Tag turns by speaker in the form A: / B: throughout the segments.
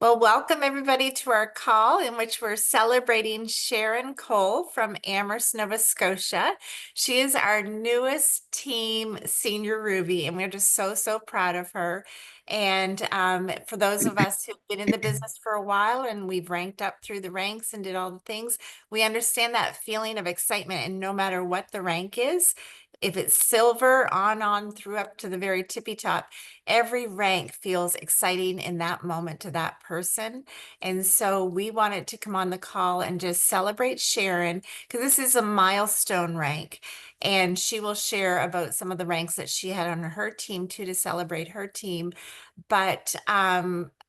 A: Well, welcome everybody to our call in which we're celebrating Sharon Cole from Amherst, Nova Scotia. She is our newest team senior Ruby, and we're just so proud of her. And for those of us who've been in the business for a while and we've ranked up through the ranks and did all the things, we understand that feeling of excitement. And no matter what the rank is, if it's silver on through up to the very tippy top, every rank feels exciting in that moment to that person. And so we wanted to come on the call and just celebrate Sharon because this is a milestone rank. And she will share about some of the ranks that she had on her team too to celebrate her team. But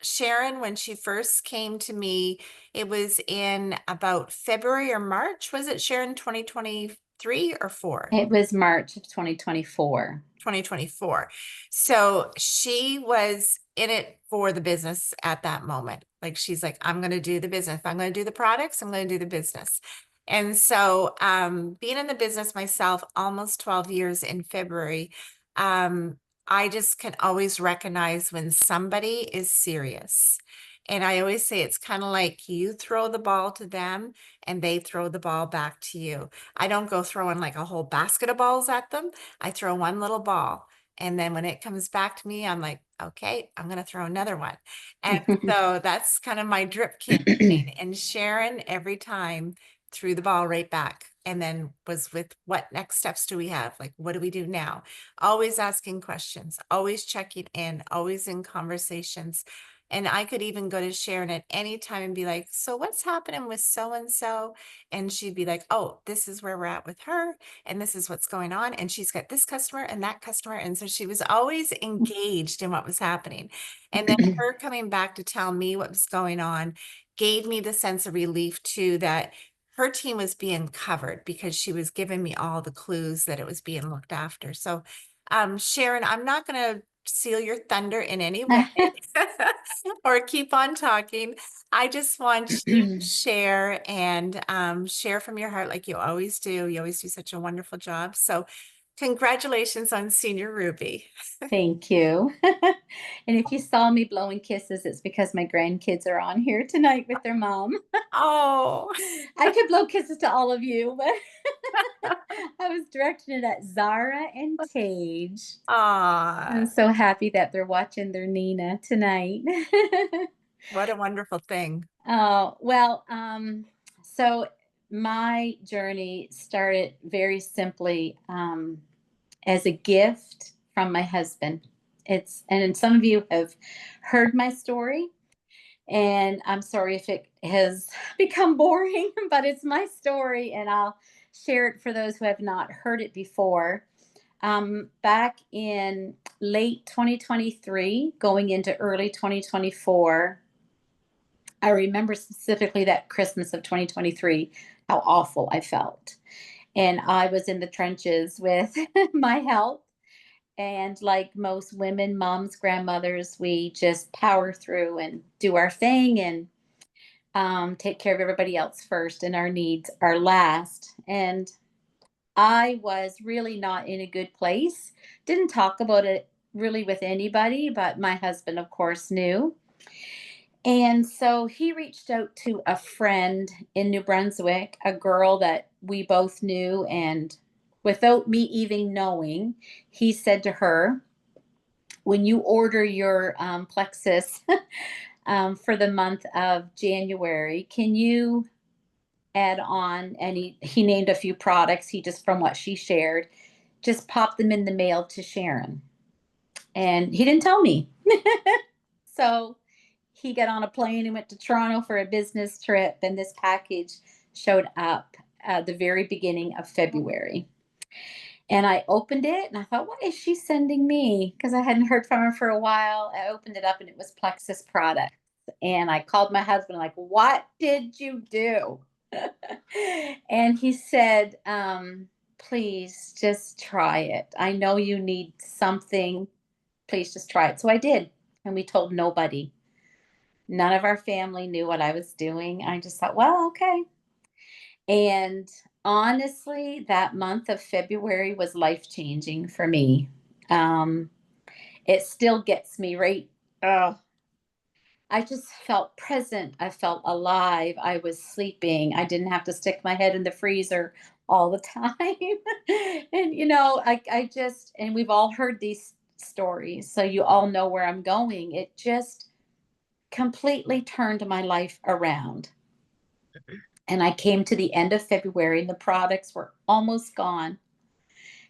A: Sharon, when she first came to me, it was in about February or March. Was it Sharon 2023 or 4?
B: It was March of 2024.
A: 2024. So she was in it for the business at that moment. Like she's like, I'm going to do the business. If I'm going to do the products, I'm going to do the business. And so being in the business myself, almost 12 years in February, I just can always recognize when somebody is serious. And I always say it's kind of like you throw the ball to them and they throw the ball back to you. I don't go throwing like a whole basket of balls at them. I throw one little ball. And then when it comes back to me, I'm like, okay, I'm going to throw another one. And so that's kind of my drip campaign. And Sharon, every time, threw the ball right back and then was with what next steps do we have? Like, what do we do now? Always asking questions, always checking in, always in conversations. And I could even go to Sharon at any time and be like, so what's happening with so and so? And she'd be like, oh, this is where we're at with her. And this is what's going on. And she's got this customer and that customer. And so she was always engaged in what was happening. And then her coming back to tell me what was going on gave me the sense of relief too, that her team was being covered because she was giving me all the clues that it was being looked after. So, Sharon, I'm not going to steal your thunder in any way or keep on talking. I just want you to share and share from your heart like you always do. You always do such a wonderful job. So congratulations on Senior Ruby.
B: Thank you. And if you saw me blowing kisses, it's because my grandkids are on here tonight with their mom.
A: Oh,
B: I could blow kisses to all of you, but I was directing it at Zara and Tage. I'm
A: ah,
B: so happy that they're watching their Nina tonight.
A: what a wonderful thing.
B: Oh, well, so my journey started very simply as a gift from my husband. And some of you have heard my story, and I'm sorry if it has become boring, but it's my story, and I'll share it for those who have not heard it before. Back in late 2023, going into early 2024, I remember specifically that Christmas of 2023, how awful I felt. And I was in the trenches with my health. And like most women, moms, grandmothers, we just power through and do our thing and take care of everybody else first and our needs are last. And I was really not in a good place. Didn't talk about it really with anybody, but my husband, of course, knew. And so he reached out to a friend in New Brunswick, a girl that we both knew. And without me even knowing, he said to her, when you order your Plexus for the month of January, can you add on? And he named a few products. He just, from what she shared, just popped them in the mail to Sharon. And he didn't tell me. So he got on a plane and went to Toronto for a business trip, and this package showed up at the very beginning of February. And I opened it and I thought, what is she sending me? Because I hadn't heard from her for a while. I opened it up and it was Plexus products. And I called my husband, like, what did you do? And he said, please just try it. I know you need something. Please just try it. So I did. And we told nobody. None of our family knew what I was doing. I just thought, well, okay. And honestly, that month of February was life changing for me. Um, it still gets me right. Oh, I just felt present. I felt alive. I was sleeping. I didn't have to stick my head in the freezer all the time. And I just, and we've all heard these stories, so you all know where I'm going. It just completely turned my life around. And I came to the end of February and the products were almost gone.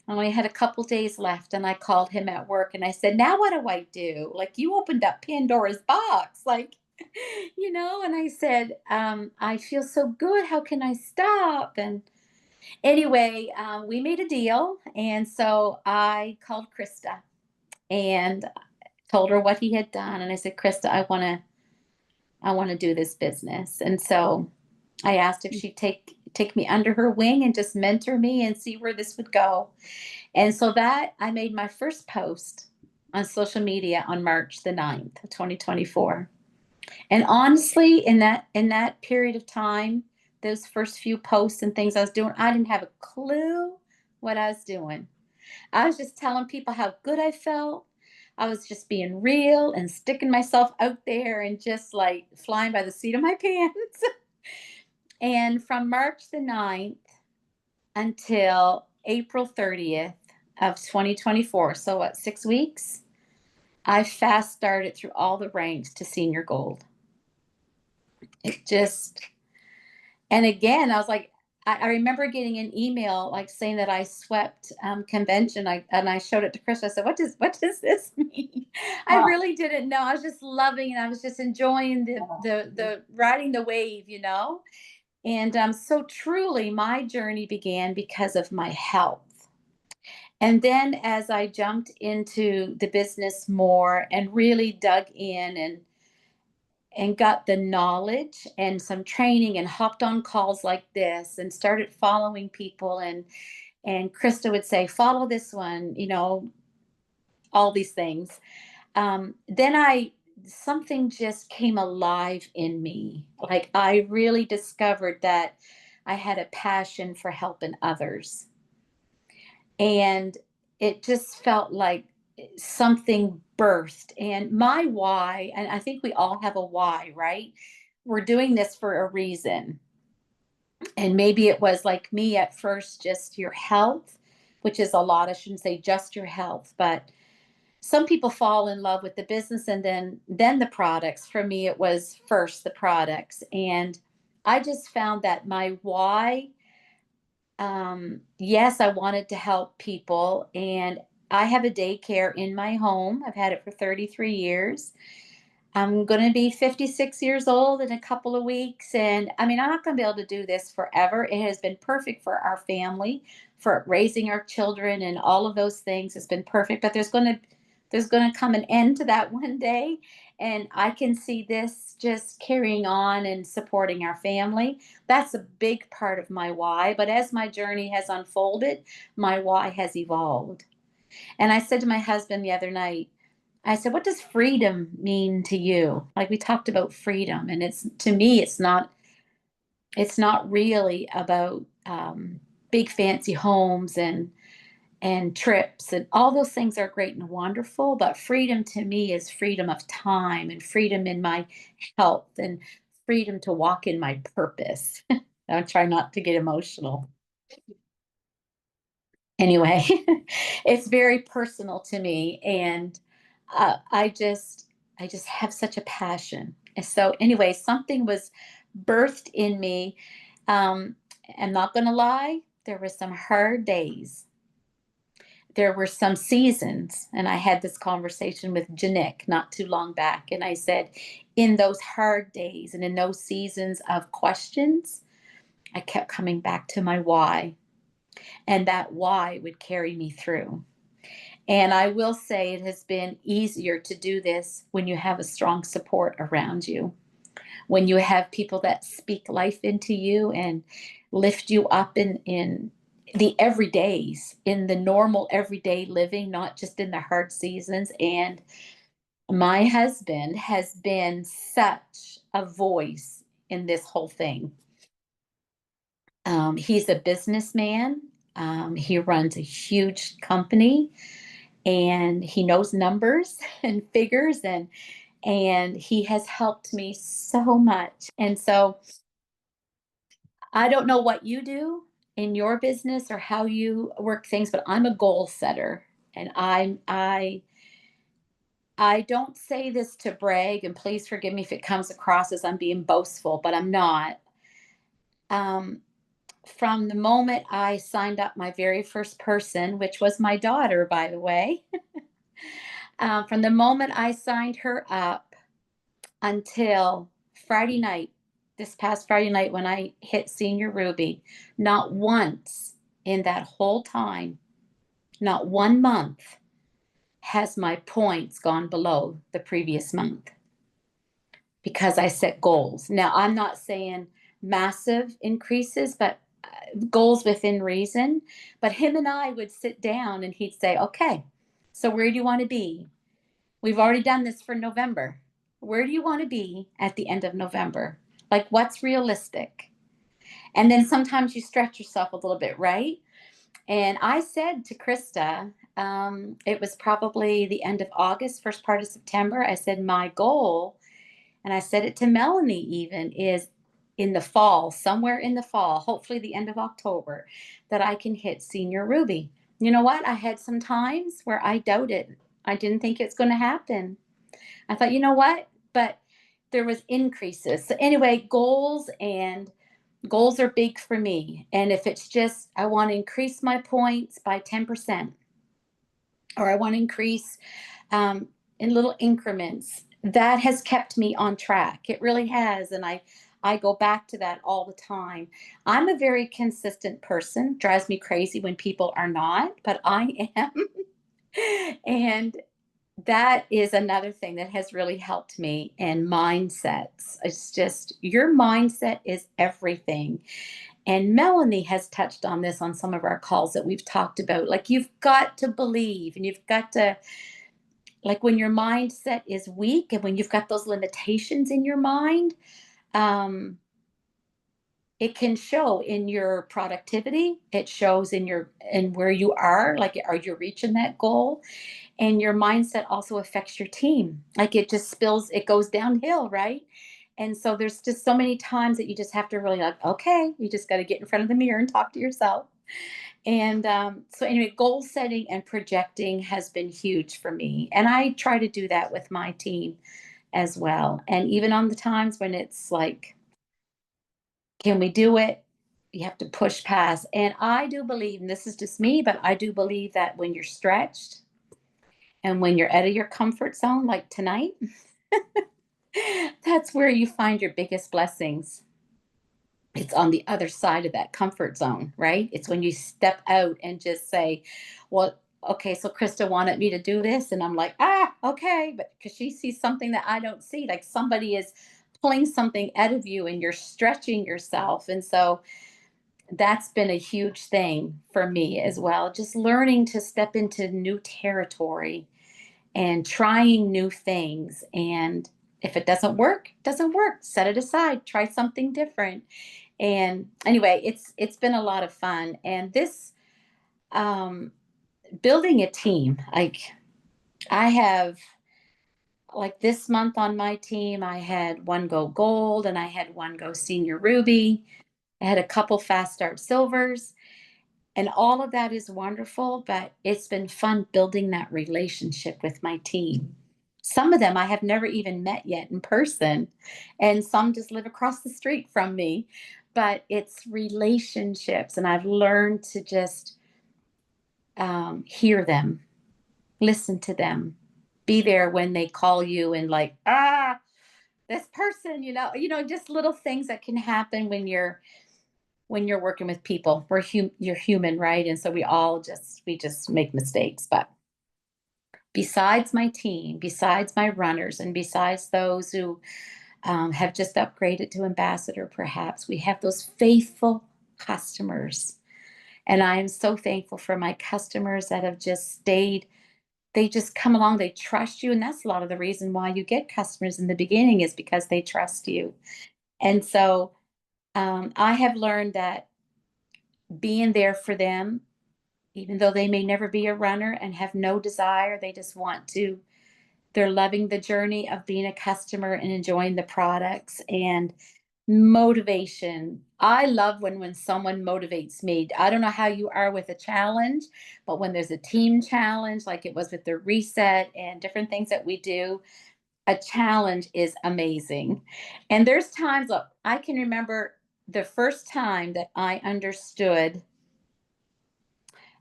B: And I had a couple days left, and I called him at work and I said, "Now what do I do? Like, you opened up Pandora's box." Like, and I said, "I feel so good. How can I stop?" And anyway, we made a deal. And so I called Krista and told her what he had done. And I said, "Krista, I want to do this business." And so I asked if she'd take me under her wing and just mentor me and see where this would go. And so that I made my first post on social media on March the 9th, 2024. And honestly, in that period of time, those first few posts and things I was doing, I didn't have a clue what I was doing. I was just telling people how good I felt. I was just being real and sticking myself out there and just like flying by the seat of my pants. And from March the 9th until April 30th of 2024, so what, 6 weeks, I fast started through all the ranks to senior gold. It just, and again, I was like, I remember getting an email like saying that I swept convention. And I showed it to Chris. I said, "What does this mean?" I
A: Wow.
B: really didn't know. I was just loving it. I was just enjoying the riding the wave. And so truly, my journey began because of my health. And then as I jumped into the business more and really dug in and got the knowledge and some training and hopped on calls like this and started following people, and Krista would say, "Follow this one," all these things. Then I something just came alive in me. Like, I really discovered that I had a passion for helping others. And it just felt like something birthed. And my why, and I think we all have a why, right? We're doing this for a reason. And maybe it was like me at first, just your health, which is a lot. I shouldn't say just your health, but some people fall in love with the business and then the products. For me, it was first the products. And I just found that my why, yes, I wanted to help people. And I have a daycare in my home. I've had it for 33 years. I'm going to be 56 years old in a couple of weeks. And I mean, I'm not going to be able to do this forever. It has been perfect for our family, for raising our children and all of those things. It's been perfect, but there's going to come an end to that one day. And I can see this just carrying on and supporting our family. That's a big part of my why. But as my journey has unfolded, my why has evolved. And I said to my husband the other night, I said, "What does freedom mean to you?" Like, we talked about freedom, and it's, to me, it's not really about big fancy homes and trips, and all those things are great and wonderful, but freedom to me is freedom of time and freedom in my health and freedom to walk in my purpose. I'll try not to get emotional. Anyway, it's very personal to me, and I just have such a passion. And so anyway, something was birthed in me. Um, I'm not going to lie, there were some hard days. There were some seasons, and I had this conversation with Janik not too long back, and I said, in those hard days and in those seasons of questions, I kept coming back to my why, and that why would carry me through. And I will say it has been easier to do this when you have a strong support around you, when you have people that speak life into you and lift you up in the everydays, in the normal everyday living, not just in the hard seasons. And my husband has been such a voice in this whole thing. He's a businessman. He runs a huge company, and he knows numbers and figures, and he has helped me so much. And so I don't know what you do in your business or how you work things, but I'm a goal setter. And I don't say this to brag, and please forgive me if it comes across as I'm being boastful, but I'm not. Um, from the moment I signed up my very first person, which was my daughter, by the way, from the moment I signed her up until Friday night, this past Friday night when I hit Senior Ruby, not once in that whole time, not 1 month, has my points gone below the previous month because I set goals. Now, I'm not saying massive increases, but goals within reason. But him and I would sit down and he'd say, okay, so where do you want to be? We've already done this for November. Where do you want to be at the end of November? Like, what's realistic? And then sometimes you stretch yourself a little bit, right? And I said to Krista, it was probably the end of August, first part of September. I said, my goal, and I said it to Melanie even, is in the fall, somewhere in the fall, hopefully the end of October, that I can hit Senior Ruby. You know what? I had some times where I doubted. I didn't think it's going to happen. I thought, you know what? But there was increases. So anyway, goals are big for me. And if it's just I want to increase my points by 10%, or I want to increase in little increments, that has kept me on track. It really has. And I go back to that all the time. I'm a very consistent person. Drives me crazy when people are not, but I am. And that is another thing that has really helped me. And mindsets. It's just your mindset is everything. And Melanie has touched on this on some of our calls that we've talked about. Like, you've got to believe, and you've got to, like, when your mindset is weak and when you've got those limitations in your mind, um, it can show in your productivity. It shows in where you are, like, are you reaching that goal? And your mindset also affects your team. Like, it just spills, it goes downhill, right? And so there's just so many times that you just have to really, like, okay, you just got to get in front of the mirror and talk to yourself. And so anyway, goal setting and projecting has been huge for me. And I try to do that with my team as well. And even on the times when it's like, can we do it? You have to push past. And I do believe, and this is just me, but I do believe that when you're stretched and when you're out of your comfort zone, like tonight, that's where you find your biggest blessings. It's on the other side of that comfort zone, right? It's when you step out and just say, well, okay, so Krista wanted me to do this. And I'm like, okay. But because she sees something that I don't see, like somebody is pulling something out of you and you're stretching yourself. And so that's been a huge thing for me as well. Just learning to step into new territory and trying new things. And if it doesn't work, it doesn't work. Set it aside, try something different. And anyway, it's been a lot of fun. And this um building a team, like, I have, like, this month on my team, I had one go gold and I had one go Senior Ruby. I had a couple fast start silvers. And all of that is wonderful, but it's been fun building that relationship with my team. Some of them I have never even met yet in person, and some just live across the street from me. But it's relationships, and I've learned to just hear them, listen to them, be there when they call you, and like, this person, just little things that can happen when you're working with people. You're human, right? And so we just make mistakes. But besides my team, besides my runners, and besides those who have just upgraded to ambassador, perhaps, we have those faithful customers. And I am so thankful for my customers that have just stayed. They just come along, they trust you. And that's a lot of the reason why you get customers in the beginning, is because they trust you. And so I have learned that being there for them, even though they may never be a runner and have no desire, they just want to They're loving the journey of being a customer and enjoying the products and motivation. I love when someone motivates me. I don't know how you are with a challenge, but when there's a team challenge, like it was with the reset and different things that we do, a challenge is amazing. And there's times, look, I can remember the first time that I understood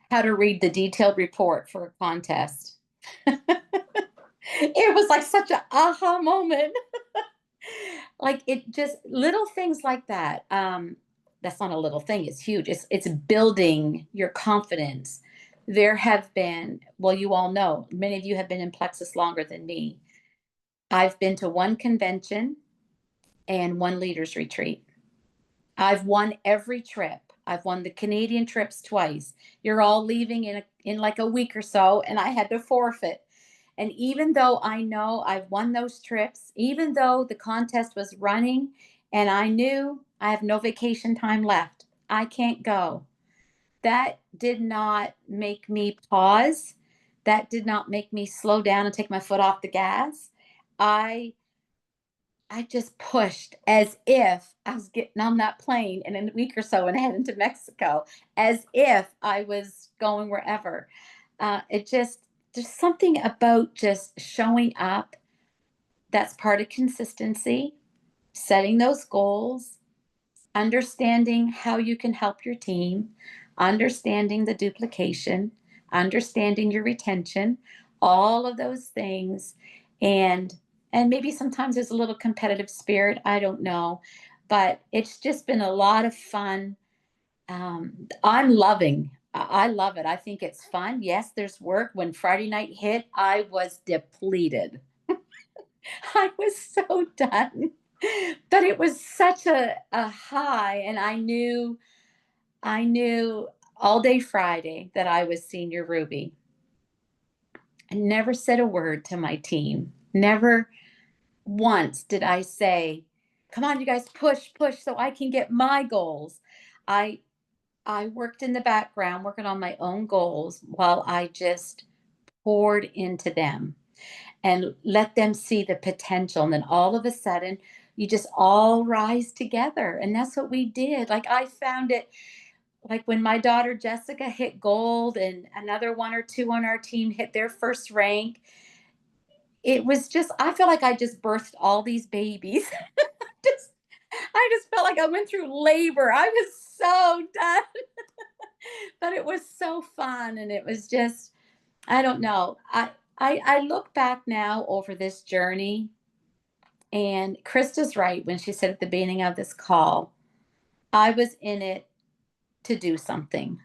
B: how to read the detailed report for a contest. It was like such an aha moment. Like it just little things like that. That's not a little thing, it's huge. It's building your confidence. There have been, well, you all know, many of you have been in Plexus longer than me. I've been to one convention and one leaders retreat. I've won every trip. I've won the Canadian trips twice. You're all leaving in like a week or so, and I had to forfeit. And even though I know I've won those trips, even though the contest was running and I knew I have no vacation time left, I can't go. That did not make me pause. That did not make me slow down and take my foot off the gas. I I just pushed as if I was getting on that plane in a week or so and heading to Mexico, as if I was going wherever. It just, there's something about just showing up that's part of consistency, setting those goals, understanding how you can help your team, understanding the duplication, understanding your retention, all of those things. And maybe sometimes there's a little competitive spirit, I don't know, but it's just been a lot of fun. I'm loving. I love it. I think it's fun. Yes, there's work. When Friday night hit, I was depleted. I was so done. But it was such a high, and I knew all day Friday that I was senior Ruby. I never said a word to my team. Never once did I say, "Come on, you guys, push, push, so I can get my goals." I I worked in the background, working on my own goals while I just poured into them and let them see the potential. And then all of a sudden, you just all rise together. And that's what we did. Like I found it like when my daughter Jessica hit gold and another one or two on our team hit their first rank, it was just, I feel like I just birthed all these babies. just, I just felt like I went through labor. I was so done, but it was so fun. And it was just, I don't know. I look back now over this journey, and Krista's right when she said at the beginning of this call, I was in it to do something.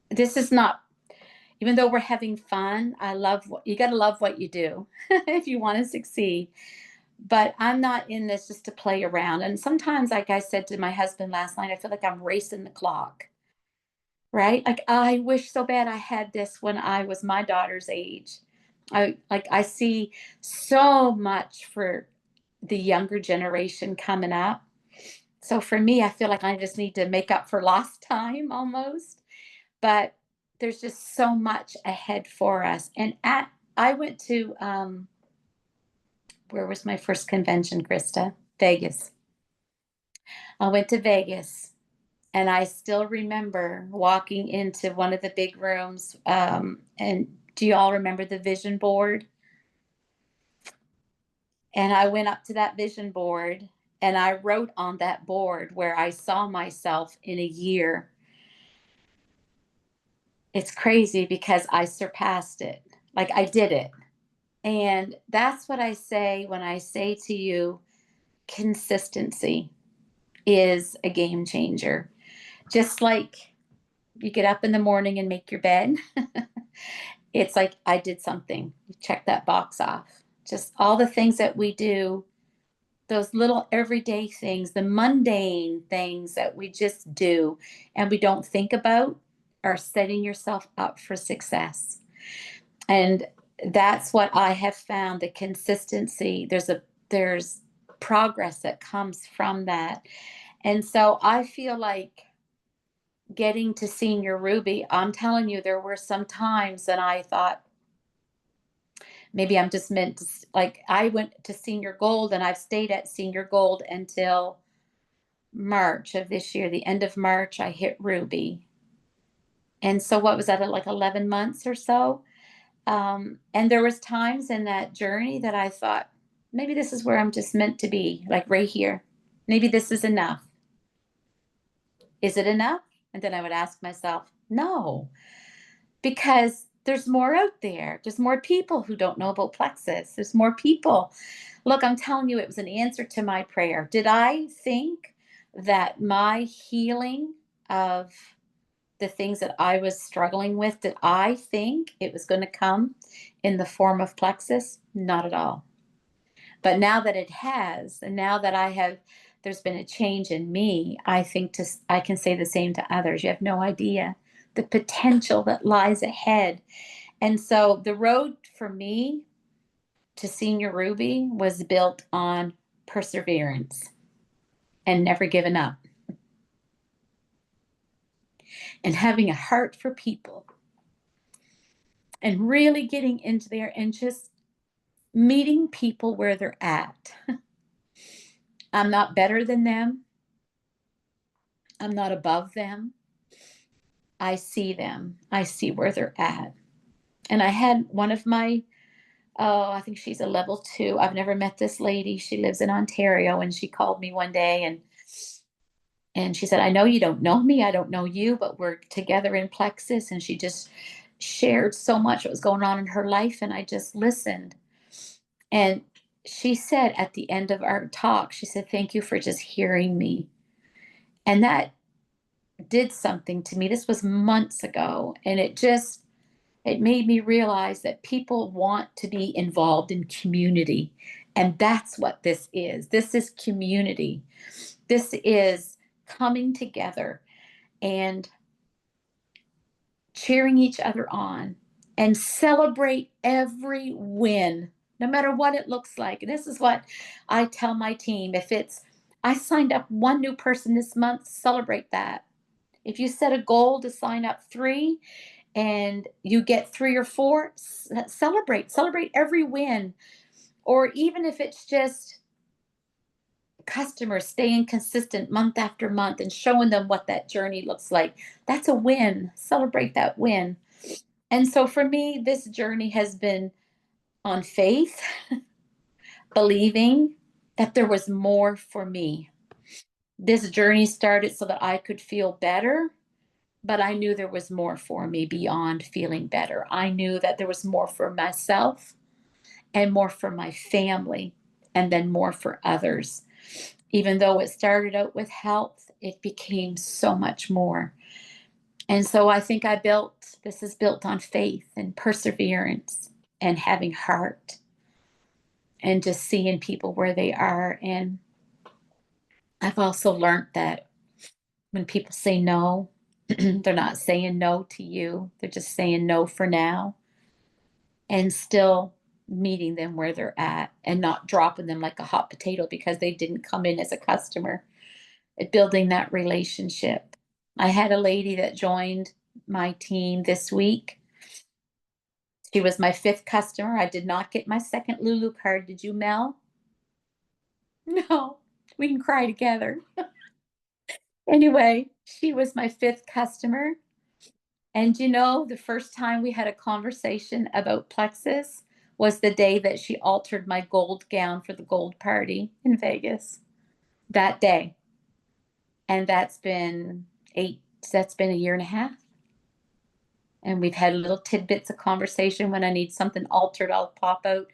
B: This is not, even though we're having fun, I love what you got to love what you do if you want to succeed. But I'm not in this just to play around. And sometimes, like I said to my husband last night, I feel like I'm racing the clock, right? Like I wish so bad I had this when I was my daughter's age. I see so much for the younger generation coming up. So for me, I feel like I just need to make up for lost time almost. But there's just so much ahead for us. And I went to where was my first convention, Krista? Vegas. I went to Vegas, and I still remember walking into one of the big rooms. And do you all remember the vision board? And I went up to that vision board and I wrote on that board where I saw myself in a year. It's crazy because I surpassed it. Like I did it. And that's what I say when I say to you, consistency is a game changer. Just like you get up in the morning and make your bed, it's like I did something. You check that box off. Just all the things that we do, those little everyday things, the mundane things that we just do and we don't think about, are setting yourself up for success. And that's what I have found, the consistency. There's progress that comes from that. And so I feel like getting to senior Ruby, I'm telling you, there were some times that I thought, Maybe I'm just meant to, like, I went to senior gold and I've stayed at senior gold until March of this year. The end of March, I hit ruby. And so what was that, like 11 months or so? And there was times in that journey that I thought, maybe this is where I'm just meant to be, like right here. Maybe this is enough. Is it enough? And then I would ask myself, no, because there's more out there. There's more people who don't know about Plexus. There's more people. Look, I'm telling you, it was an answer to my prayer. Did I think that my healing of the things that I was struggling with, did I think it was going to come in the form of Plexus? Not at all. But now that it has, and now that there's been a change in me, I can say the same to others. You have no idea the potential that lies ahead. And so the road for me to Senior Ruby was built on perseverance and never giving up and having a heart for people and really getting into there and just meeting people where they're at. I'm not better than them. I'm not above them. I see them. I see where they're at. And I had one of my, oh, I think she's a level 2. I've never met this lady. She lives in Ontario, and she called me one day and she said, I know you don't know me. I don't know you, but we're together in Plexus. And she just shared so much what was going on in her life. And I just listened. And she said at the end of our talk, she said, thank you for just hearing me. And that did something to me. This was months ago. And it made me realize that people want to be involved in community. And that's what this is. This is community. This is coming together and cheering each other on and celebrate every win, no matter what it looks like. And this is what I tell my team. If it's, I signed up one new person this month, celebrate that. If you set a goal to sign up 3 and you get 3 or 4, celebrate every win. Or even if it's just customers staying consistent month after month and showing them what that journey looks like, that's a win. Celebrate that win. And so for me, this journey has been on faith, believing that there was more for me. This journey started so that I could feel better, but I knew there was more for me beyond feeling better. I knew that there was more for myself and more for my family, and then more for others. Even though it started out with health, it became so much more. And so I think this is built on faith and perseverance and having heart and just seeing people where they are. And I've also learned that when people say no, they're not saying no to you, they're just saying no for now, and still meeting them where they're at and not dropping them like a hot potato because they didn't come in as a customer. Building that relationship. I had a lady that joined my team this week. She was my 5th customer. I did not get my second Lulu card. Did you, Mel? No, we can cry together. Anyway, she was my 5th customer. And the first time we had a conversation about Plexus was the day that she altered my gold gown for the gold party in Vegas. That day. And that's been a year and a half. And we've had little tidbits of conversation. When I need something altered, I'll pop out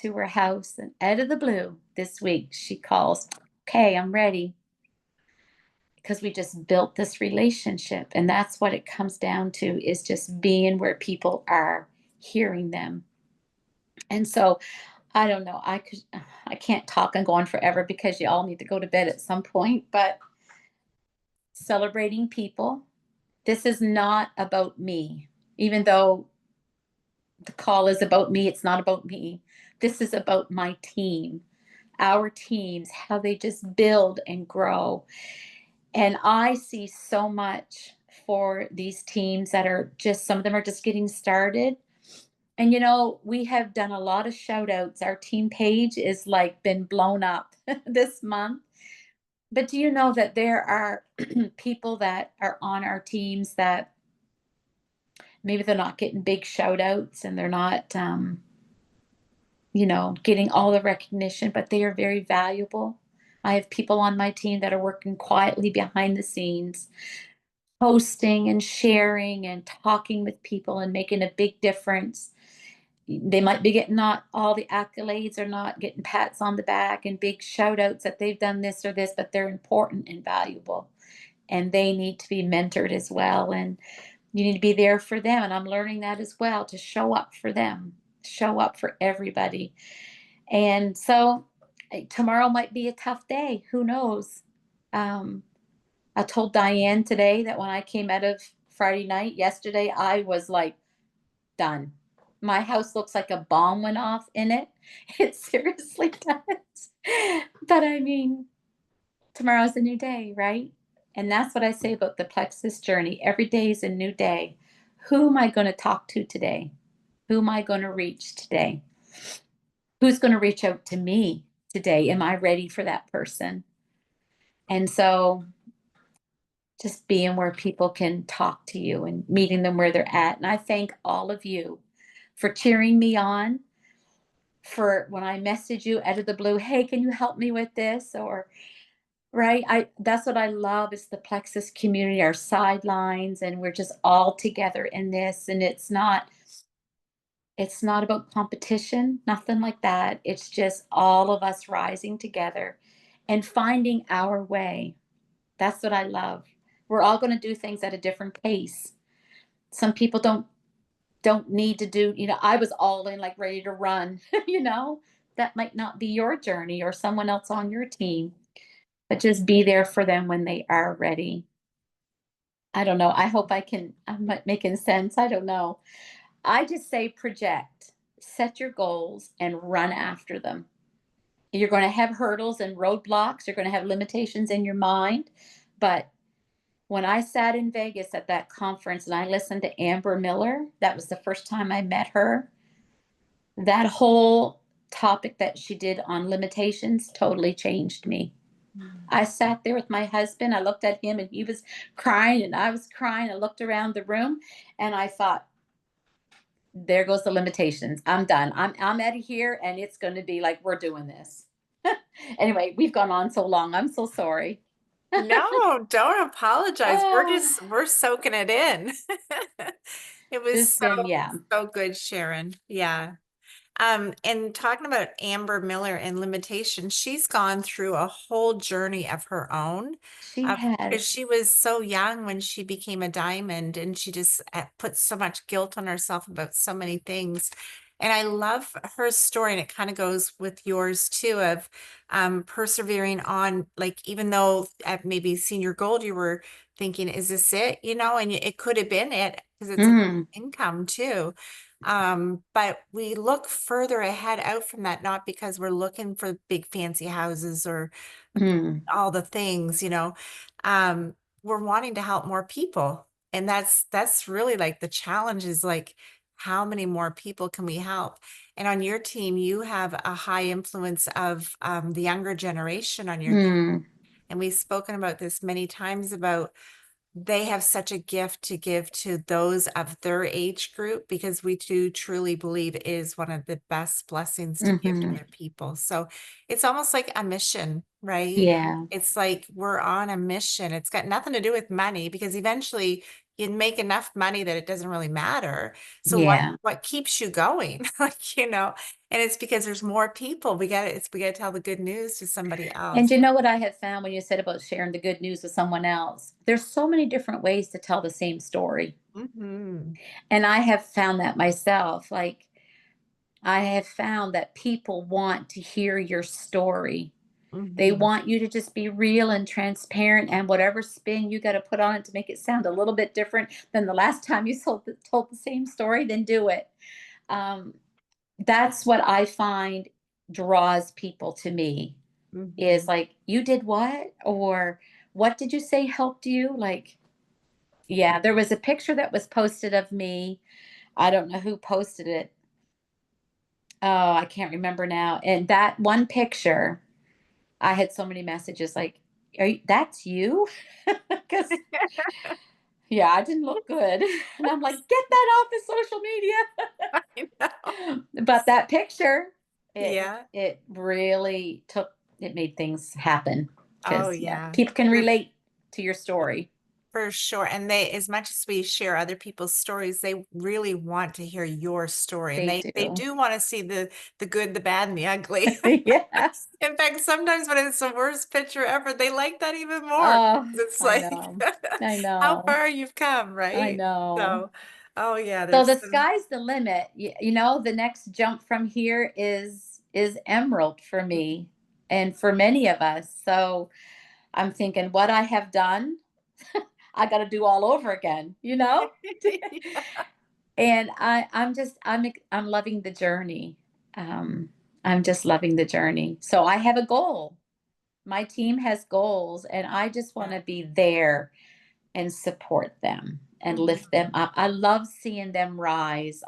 B: to her house. And out of the blue this week, she calls, okay, I'm ready. Because we just built this relationship. And that's what it comes down to, is just being where people are, hearing them. And so I don't know. I can't talk and go on forever because you all need to go to bed at some point, but celebrating people. This is not about me. Even though the call is about me, it's not about me. This is about my team, our teams, how they just build and grow. And I see so much for these teams that are just, some of them are just getting started. And we have done a lot of shout outs. Our team page is like been blown up this month. But do you know that there are people that are on our teams that maybe they're not getting big shout outs and they're not, getting all the recognition, but they are very valuable. I have people on my team that are working quietly behind the scenes, posting and sharing and talking with people and making a big difference. They might be getting not all the accolades or not getting pats on the back and big shout outs that they've done this or this, but they're important and valuable. And they need to be mentored as well. And you need to be there for them. And I'm learning that as well, to show up for them, show up for everybody. And so tomorrow might be a tough day. Who knows? Um, I told Diane today that when I came out of Friday night yesterday, I was like, done. My house looks like a bomb went off in it. It seriously does. But I mean, tomorrow's a new day, right? And that's what I say about the Plexus journey. Every day is a new day. Who am I going to talk to today? Who am I going to reach today? Who's going to reach out to me today? Am I ready for that person? And so just being where people can talk to you and meeting them where they're at. And I thank all of you for cheering me on, for when I message you out of the blue, hey, can you help me with this? Or right, I that's what I love is the Plexus community, our sidelines, and we're just all together in this. And it's not about competition, nothing like that. It's just all of us rising together and finding our way. That's what I love. We're all going to do things at a different pace. Some people don't need to do, I was all in, like ready to run, that might not be your journey or someone else on your team, but just be there for them when they are ready. I don't know. I hope I'm making sense. I don't know. I just say project, set your goals and run after them. You're going to have hurdles and roadblocks. You're going to have limitations in your mind. But when I sat in Vegas at that conference and I listened to Amber Miller, that was the first time I met her. That whole topic that she did on limitations totally changed me. I sat there with my husband. I looked at him and he was crying and I was crying. I looked around the room and I thought, there goes the limitations. I'm done. I'm out of here and it's going to be like we're doing this. Anyway, we've gone on so long. I'm so sorry.
A: No, don't apologize.
B: Oh,
A: We're soaking it in. It was
B: it's been, yeah.
A: so good, Sharon. Yeah. And talking about Amber Miller and limitation, she's gone through a whole journey of her own.
B: She
A: Because
B: has.
A: she was so young when she became a diamond, and she just put so much guilt on herself about so many things. And I love her story, and it kind of goes with yours too, of persevering on, like, even though at maybe senior gold, you were thinking, is this it? And it could have been it because it's an
B: Mm,
A: income too. But we look further ahead out from that, not because we're looking for big fancy houses or
B: mm,
A: all the things. Um, we're wanting to help more people. And that's really like the challenge is like, how many more people can we help? And on your team, you have a high influence of the younger generation on your team.
B: mm,
A: And we've spoken about this many times about they have such a gift to give to those of their age group because we do truly believe it is one of the best blessings to give to
B: hmm.
A: other people. So it's almost like a mission, right?
B: Yeah,
A: It's like we're on a mission. It's got nothing to do with money because eventually you make enough money that it doesn't really matter. So
B: yeah.
A: what keeps you going? And it's because there's more people. We got to tell the good news to somebody
B: And
A: else.
B: you know what I have found when you said about sharing the good news with someone else? There's so many different ways to tell the same story.
A: Hmm.
B: And I have found that myself. Like, I have found that people want to hear your story. They
A: Hmm.
B: want you to just be real and transparent, and whatever spin you got to put on it to make it sound a little bit different than the last time you told the same story, then do it. Um, that's what I find draws people to me is
A: Hmm.
B: like, you did what? Or what did you say helped you? Like, yeah, there was a picture that was posted of me. I don't know who posted it. Oh, I can't remember now. And that one picture, I had so many messages like, that's you? Because, yeah, I didn't look good. And I'm like, get that off the social media.
A: I know.
B: But that picture,
A: Yeah.
B: it really it made things happen
A: Oh,
B: because, yeah,
A: yeah.
B: people can
A: For
B: relate to your story.
A: For sure. And they, as much as we share other people's stories, they really want to hear your story. And
B: They
A: they
B: do.
A: do want to see the good, the bad, and the ugly.
B: Yeah.
A: In fact, sometimes when it's the worst picture ever, they like that even more.
B: Oh,
A: It's
B: I
A: like
B: know. I
A: how
B: know.
A: far you've come,
B: I
A: right?
B: know.
A: So, oh yeah,
B: So
A: there's
B: the
A: some.
B: sky's the limit. You know, the next jump from here is emerald for me and for many of us. So I'm thinking what I have done, I got to do all over again, you know? And I'm loving the journey. Um, I'm just loving the journey. So I have a goal. My team has goals, and I just want
A: Yeah.
B: to be there and support them and lift
A: Mhm.
B: them up. I love seeing them rise.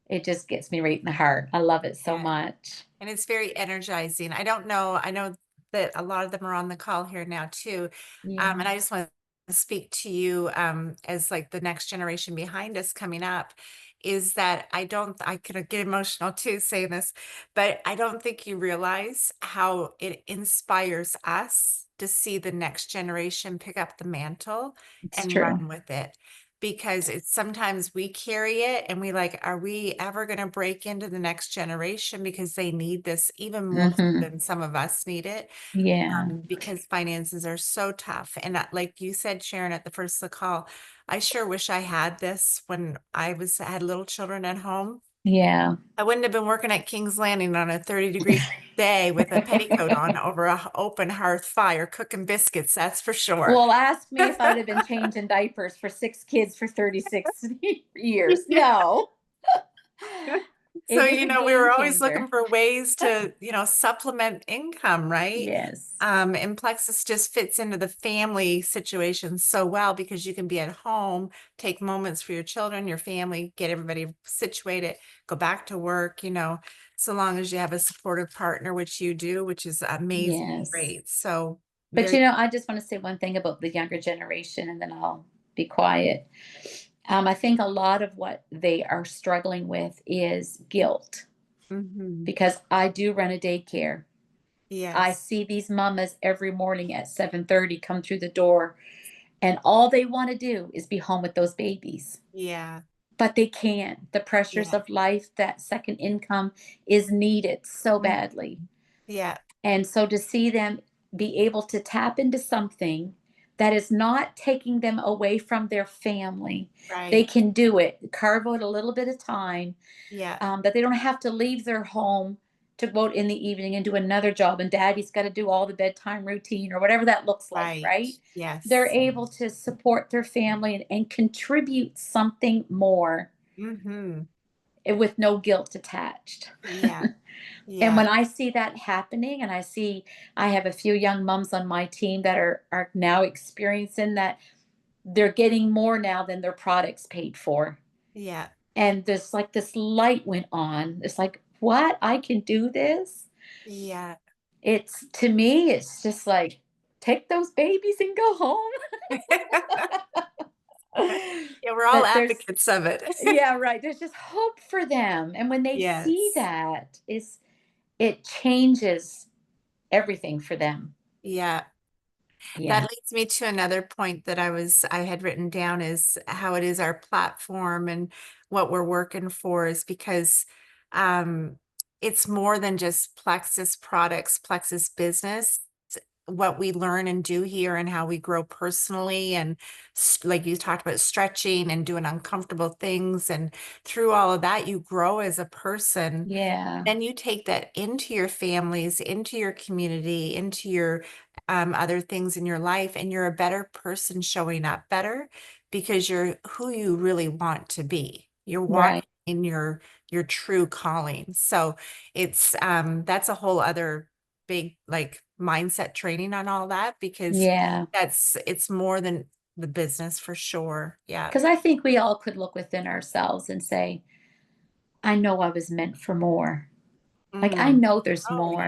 B: It just gets me right in the heart. I love it so
A: Yeah.
B: much.
A: And it's very energizing. I don't know. I know that a lot of them are on the call here now too.
B: Yeah,
A: And I just want to speak to you as like the next generation behind us coming up is that I could get emotional too saying this, but I don't think you realize how it inspires us to see the next generation pick up the mantle
B: it's
A: and
B: true.
A: run with it because it's sometimes we carry it and we like, are we ever going to break into the next generation because they need this even more so
B: Hmm.
A: than some of us need it
B: Yeah,
A: because finances are so tough. And like you said, Sharon, at the first of the call, I sure wish I had this when had little children at home.
B: yeah.
A: I wouldn't have been working at King's Landing on a 30-degree day with a petticoat on over a open hearth fire cooking biscuits, that's for sure.
B: Well, ask me if I'd have been changing diapers for 6 kids for 36 years. No,
A: So,
B: it is a
A: we
B: game
A: were always looking
B: changer.
A: for ways to, supplement income, right?
B: Yes,
A: And Plexus just fits into the family situation so well because you can be at home, take moments for your children, your family, get everybody situated, go back to work, so long as you have a supportive partner, which you do, which is amazing,
B: yes.
A: great. So
B: But
A: very,
B: I just want to say one thing about the younger generation, and then I'll be quiet. I think a lot of what they are struggling with is guilt
A: mhm.
B: because I do run a daycare. I
A: Yes,
B: see these mamas every morning at 7:30 come through the door, and all they want to do is be home with those babies.
A: yeah,
B: But they can't. The pressures
A: yeah,
B: of life, that second income is needed so
A: mm,
B: badly.
A: yeah,
B: And so to see them be able to tap into something that is not taking them away from their family, they
A: right,
B: can do it, carve out a little bit of time,
A: yeah,
B: that they don't have to leave their home to go out in the evening and do another job. And daddy's got to do all the bedtime routine or whatever that looks like,
A: right,
B: right? They're
A: yes,
B: able to support their family and contribute something more
A: hmm,
B: with no guilt attached.
A: yeah,
B: And
A: yeah,
B: when I see that happening, and I have a few young moms on my team that are now experiencing that they're getting more now than their products paid for.
A: yeah.
B: And this light went on. It's like, what? I can do this?
A: Yeah.
B: It's to me, it's just like, take those babies and go home.
A: Yeah, we're all
B: That there's
A: advocates of it.
B: Yeah, right. There's just hope for them. And when they see
A: Yes.
B: that, it changes everything for them.
A: Yeah. That
B: Yeah.
A: leads me to another point that I had written down is how it is our platform and what we're working for is because um it's more than just Plexus products, Plexus business. What we learn and do here and how we grow personally and like you talked about stretching and doing uncomfortable things and through all of that you grow as a person.
B: Yeah.
A: Then you take that into your families, into your community, into your other things in your life, and you're a better person showing up better because you're who you really want to be. You're
B: Right.
A: walking in your true calling. So that's a whole other big like mindset training on all that because
B: Yeah.
A: it's more than the business for sure. Yeah.
B: Because I think we all could look within ourselves and say, I know I was meant for more. Like I
A: Mm.
B: know there's
A: Oh,
B: more.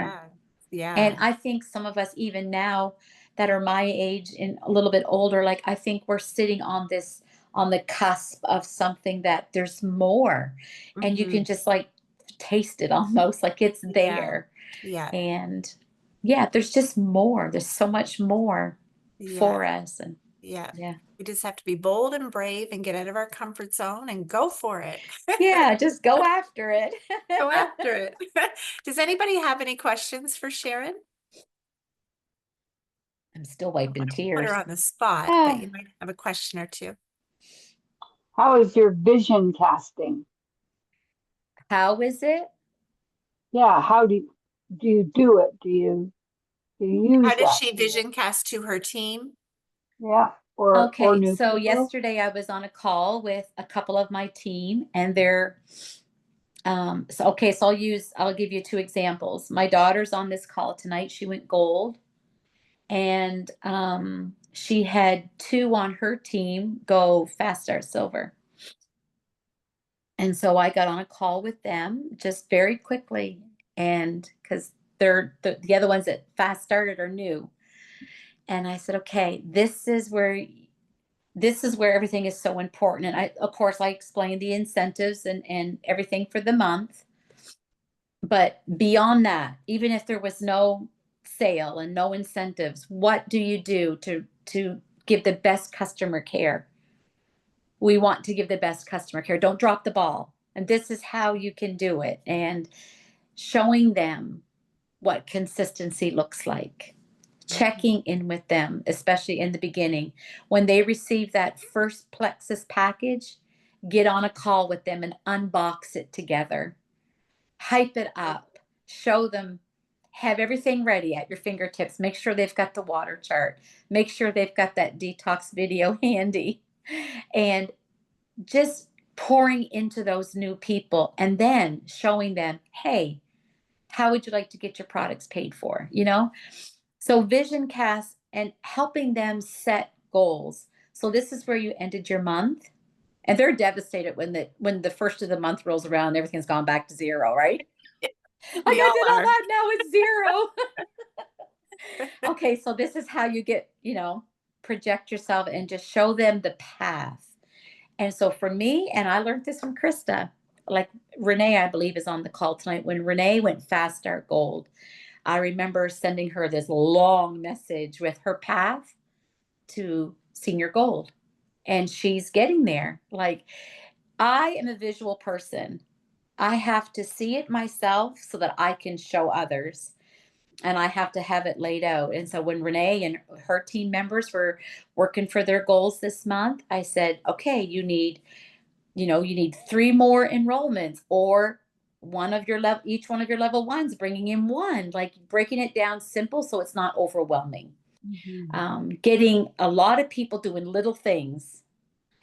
A: yeah.
B: And
A: Yeah.
B: I think some of us, even now that are my age and a little bit older, like I think we're sitting on the cusp of something that there's more. And you
A: Hmm.
B: can just like taste it almost like it's
A: Yeah.
B: there.
A: Yeah.
B: And yeah, there's just more. There's so much more
A: Yeah.
B: for us. And
A: Yeah.
B: yeah.
A: We just have to be bold and brave and get out of our comfort zone and go for it.
B: Yeah, just go after it.
A: Go after it. Does anybody have any questions for Sharon?
B: I'm still
A: I
B: wiping
A: want to put her
B: tears.
A: on the spot, but
B: Ah,
A: you might have a question or two.
C: How is your vision casting?
B: how is it?
C: Yeah, how do you do it? Do you
A: How
C: use
A: does
C: that
A: she
C: tool?
A: vision cast to her team?
C: Yeah, or
B: Okay,
C: new
B: so
C: people?
B: yesterday I was on a call with a couple of my team and they're I'll give you two examples. My daughter's on this call tonight. She went gold and she had two on her team go fast star silver. And so I got on a call with them just very quickly and because they're the other ones that fast started are new. And I said, okay, this is where everything is so important. And I, of course, I explained the incentives and everything for the month. But beyond that, even if there was no sale and no incentives, what do you do to give the best customer care? We want to give the best customer care. Don't drop the ball. And this is how you can do it. And showing them what consistency looks like, checking in with them, especially in the beginning. When they receive that first Plexus package, get on a call with them and unbox it together. Hype it up, show them, have everything ready at your fingertips. Make sure they've got the water chart, make sure they've got that detox video handy, and just pouring into those new people and then showing them, hey, how would you like to get your products paid for? You know, so vision cast and helping them set goals. So this is where you ended your month. And they're devastated when the first of the month rolls around and everything's gone back to zero, right? Like
A: We
B: I
A: all
B: did all
A: are.
B: that, now it's zero. Okay, so this is how you get, project yourself and just show them the path. And so for me, and I learned this from Krista, like Renee, I believe, is on the call tonight. When Renee went fast start gold, I remember sending her this long message with her path to senior gold. And she's getting there. Like, I am a visual person. I have to see it myself so that I can show others. And I have to have it laid out. And so when Renee and her team members were working for their goals this month, I said, okay, you need three more enrollments or each one of your level ones, bringing in one, like breaking it down simple so it's not overwhelming.
C: Mhm,
B: Getting a lot of people doing little things.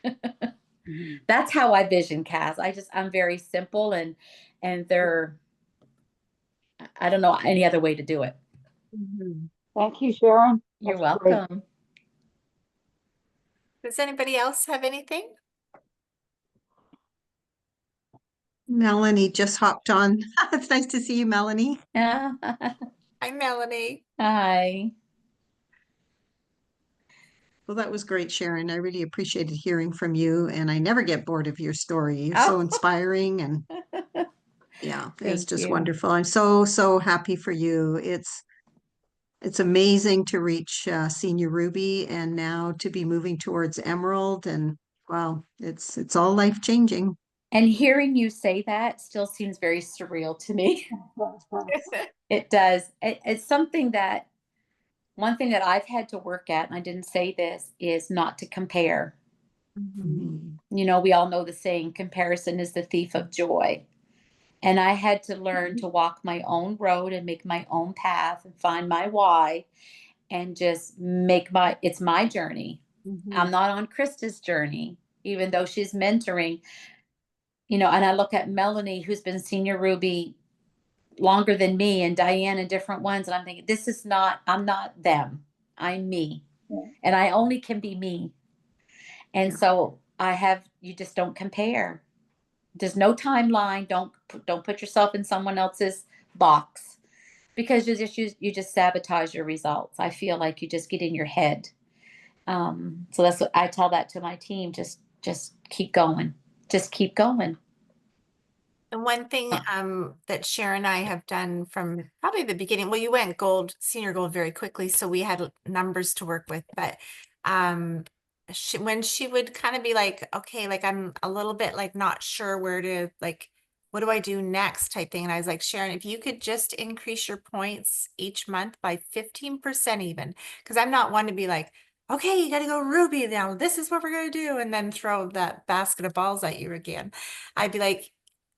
C: mhm,
B: That's how I vision cast. I'm very simple and they're, I don't know any other way to do it.
C: mhm. Thank you, Sharon.
B: You're
C: That's great.
B: welcome.
A: Does anybody else have anything?
D: Melanie just hopped on. It's nice to see you, Melanie.
A: Hi, Melanie.
B: Hi.
D: Well, that was great, Sharon. I really appreciated hearing from you, and I never get bored of your story. You're so
B: Oh,
D: inspiring, and yeah, it's
B: thank
D: just
B: you.
D: wonderful. I'm so happy for you. It's amazing to reach Senior Ruby and now to be moving towards Emerald, and wow, it's all life changing.
B: And hearing you say that still seems very surreal to me. It does. It's something that one thing that I've had to work at, and I didn't say this, is not to compare.
A: Mhm.
D: Mhm.
B: We all know the saying, comparison is the thief of joy. And I had to learn to walk my own road and make my own path and find my why and just it's my journey. I'm
A: Mhm.
B: not on Krista's journey, even though she's mentoring, and I look at Melanie, who's been senior Ruby longer than me, and Diane and different ones. And I'm thinking, I'm not them. I'm me. And I only can be me. And
D: Yeah.
B: so you just don't compare. There's no timeline. Don't put yourself in someone else's box, because you just sabotage your results. I feel like you just get in your head. So that's what I tell that to my team. Just keep going. Just keep going.
A: And one thing that Sharon and I have done from probably the beginning, well, you went senior gold very quickly, so we had numbers to work with, but when she would kind of be like, okay, like I'm a little bit like not sure where to, like, what do I do next type thing. And I was like, Sharon, if you could just increase your points each month by 15% even, because I'm not one to be like, okay, you got to go Ruby now. This is what we're going to do. And then throw that basket of balls at you again. I'd be like,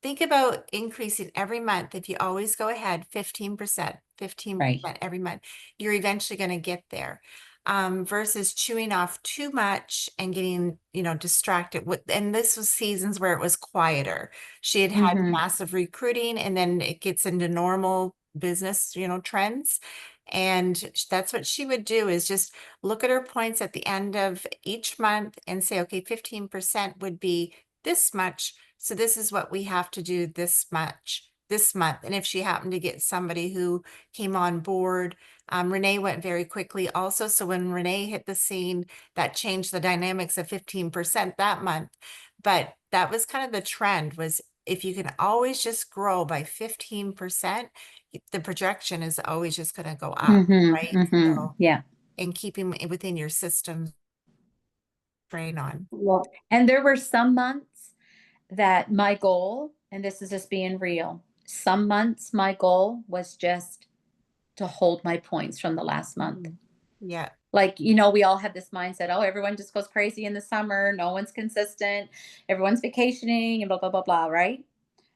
A: think about increasing every month. If you always go ahead 15%, 15%
B: Right.
A: every month, you're eventually going to get there. Versus chewing off too much and getting, distracted with, and this was seasons where it was quieter. She had had
B: Mhm.
A: massive recruiting, and then it gets into normal business, trends. And that's what she would do, is just look at her points at the end of each month and say, okay, 15% would be this much. So this is what we have to do this much this month. And if she happened to get somebody who came on board, Renee went very quickly also. So when Renee hit the scene, that changed the dynamics of 15% that month. But that was kind of the trend, was if you can always just grow by 15%, the projection is always just going to go up, right? So,
B: Yeah.
A: and keeping it within your system train on.
C: Yeah.
B: And there were some months that my goal, and this is just being real, some months my goal was just to hold my points from the last month.
A: Yeah.
B: Like, we all have this mindset, oh, everyone just goes crazy in the summer. No one's consistent. Everyone's vacationing and blah, blah, blah, blah, right?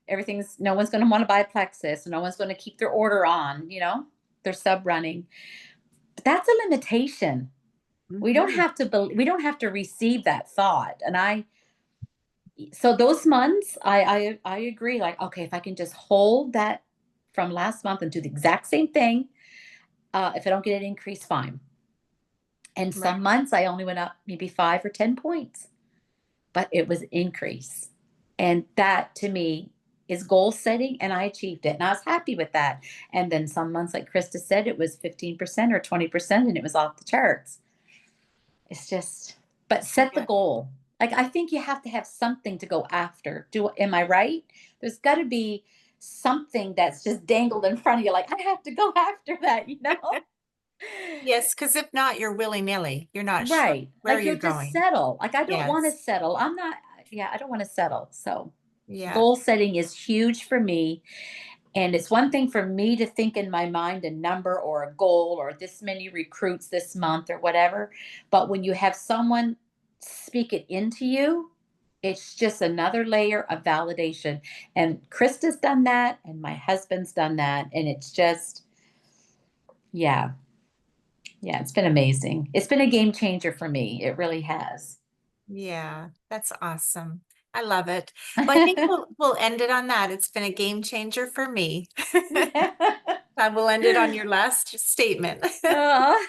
B: No one's going to want to buy Plexus. No one's going to keep their order on, they're sub running. But that's a limitation. We don't have to receive that thought. And so those months, I agree. Like, okay, if I can just hold that from last month and do the exact same thing, if I don't get an increase, fine. And
A: Right.
B: some months I only went up maybe 5 or 10 points, but it was increase. And that to me is goal setting, and I achieved it. And I was happy with that. And then some months, like Krista said, it was 15% or 20%, and it was off the charts. It's just, but set the
A: Yeah.
B: goal. Like, I think you have to have something to go after. Am I right? There's got to be something that's just dangled in front of you. Like, I have to go after that,
A: Yes, because if not, you're willy-nilly. You're not sure
B: Right.
A: where
B: Like,
A: you're
B: you'll just
A: going.
B: settle. Like, I don't want to
A: Yes.
B: settle. I don't want to settle. So
A: Yeah.
B: goal setting is huge for me. And it's one thing for me to think in my mind a number or a goal or this many recruits this month or whatever. But when you have someone speak it into you, it's just another layer of validation. And Krista's done that, and my husband's done that. And it's just, yeah. Yeah, it's been amazing. It's been a game changer for me. It really has.
A: Yeah, that's awesome. I love it. Well, I think we'll end it on that. It's been a game changer for me. I will end it on your last statement.
B: Oh,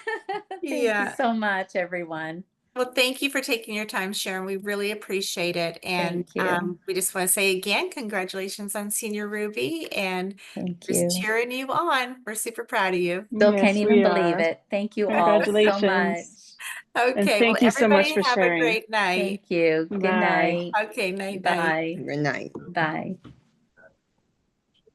B: thank you
A: Yeah.
B: so much, everyone.
A: Well, thank you for taking your time, Sharon. We really appreciate it. And
B: Thank you.
A: we just want to say again, congratulations on Senior Ruby, and
B: Thank
A: just
B: you.
A: cheering you on. We're super proud of you.
B: Still can't
C: Yes,
B: even
C: we
B: believe
C: are.
B: it. Thank you all so much.
C: Congratulations. And
A: Okay, well,
C: thank you so much
A: everybody
C: for
A: have a
C: sharing.
A: great night.
B: Thank you. Good
C: Bye.
B: night.
A: Okay, night, night.
B: Bye.
D: Good night.
B: Bye.